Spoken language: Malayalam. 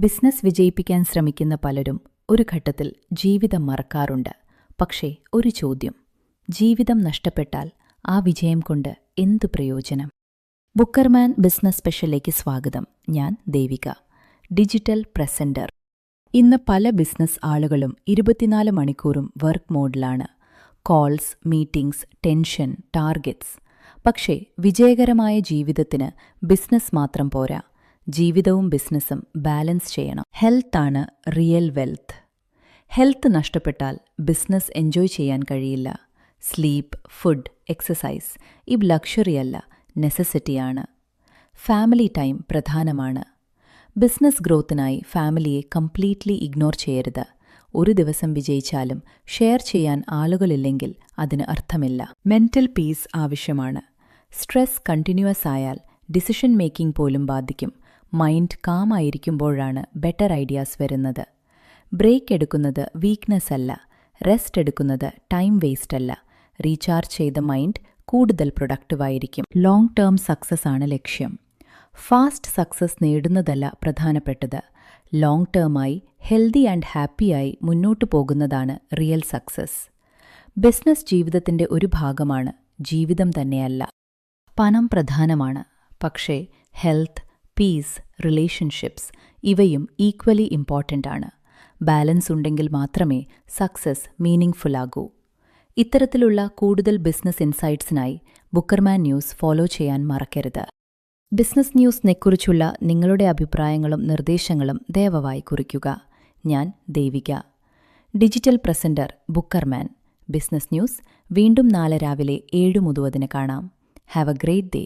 ബിസിനസ് വിജയിപ്പിക്കാൻ ശ്രമിക്കുന്ന പലരും ഒരു ഘട്ടത്തിൽ ജീവിതം മറക്കാറുണ്ട്. പക്ഷേ ഒരു ചോദ്യം: ജീവിതം നഷ്ടപ്പെട്ടാൽ ആ വിജയം കൊണ്ട് എന്തു പ്രയോജനം? ബുക്കർമാൻ ബിസിനസ് സ്പെഷ്യലിലേക്ക് സ്വാഗതം. ഞാൻ ദേവിക, ഡിജിറ്റൽ പ്രസന്റർ. ഇന്ന് പല ബിസിനസ് ആളുകളും 24 മണിക്കൂറും വർക്ക് മോഡിലാണ്. Calls, meetings, tension, targets. പക്ഷേ വിജയകരമായ ജീവിതത്തിന് ബിസിനസ് മാത്രം പോരാ, ജീവിതവും ബിസിനസ്സും ബാലൻസ് ചെയ്യണം. ഹെൽത്താണ് റിയൽ വെൽത്ത്. ഹെൽത്ത് നഷ്ടപ്പെട്ടാൽ ബിസിനസ് എൻജോയ് ചെയ്യാൻ കഴിയില്ല. സ്ലീപ്പ്, ഫുഡ്, എക്സസൈസ് ഇവ ലക്ഷറിയല്ല, നെസസിറ്റിയാണ്. ഫാമിലി ടൈം പ്രധാനമാണ്. ബിസിനസ് ഗ്രോത്തിനായി ഫാമിലിയെ കംപ്ലീറ്റ്ലി ഇഗ്നോർ ചെയ്യരുത്. ഒരു ദിവസം വിജയിച്ചാലും ഷെയർ ചെയ്യാൻ ആളുകളില്ലെങ്കിൽ അതിന് അർത്ഥമില്ല. മെന്റൽ പീസ് ആവശ്യമാണ്. സ്ട്രെസ് കണ്ടിന്യൂസ് ആയാൽ ഡിസിഷൻ മേക്കിംഗ് പോലും ബാധിക്കും. മൈൻഡ് കാമായിരിക്കുമ്പോഴാണ് ബെറ്റർ ഐഡിയാസ് വരുന്നത്. ബ്രേക്ക് എടുക്കുന്നത് വീക്ക്നെസ് അല്ല, റെസ്റ്റ് എടുക്കുന്നത് ടൈം വേസ്റ്റ് അല്ല. റീചാർജ് ചെയ്ത മൈൻഡ് കൂടുതൽ പ്രൊഡക്റ്റീവായിരിക്കും. ലോങ് ടേം സക്സസ് ആണ് ലക്ഷ്യം. ഫാസ്റ്റ് സക്സസ് നേടുന്നതല്ല പ്രധാനപ്പെട്ടത്. ലോങ് ടേമായി ഹെൽത്തി ആൻഡ് ഹാപ്പിയായി മുന്നോട്ടു പോകുന്നതാണ് റിയൽ സക്സസ്. ബിസിനസ് ജീവിതത്തിന്റെ ഒരു ഭാഗമാണ്, ജീവിതം തന്നെയല്ല. പണം പ്രധാനമാണ്, പക്ഷേ ഹെൽത്ത്, പീസ്, റിലേഷൻഷിപ്സ് ഇവയും ഈക്വലി ഇമ്പോർട്ടൻ്റ് ആണ്. ബാലൻസ് ഉണ്ടെങ്കിൽ മാത്രമേ സക്സസ് മീനിംഗ്ഫുൾ ആകൂ. ഇത്തരത്തിലുള്ള കൂടുതൽ ബിസിനസ് ഇൻസൈറ്റ്സിനായി ബുക്കർമാൻ ന്യൂസ് ഫോളോ ചെയ്യാൻ മറക്കരുത്. ബിസിനസ് ന്യൂസിനെക്കുറിച്ചുള്ള നിങ്ങളുടെ അഭിപ്രായങ്ങളും നിർദ്ദേശങ്ങളും ദയവായി കുറിക്കുക. ഞാൻ ദേവിക, ഡിജിറ്റൽ പ്രസന്റർ, ബുക്കർമാൻ. ബിസിനസ് ന്യൂസ് വീണ്ടും നാളെ രാവിലെ 7:30 കാണാം. Have a great day.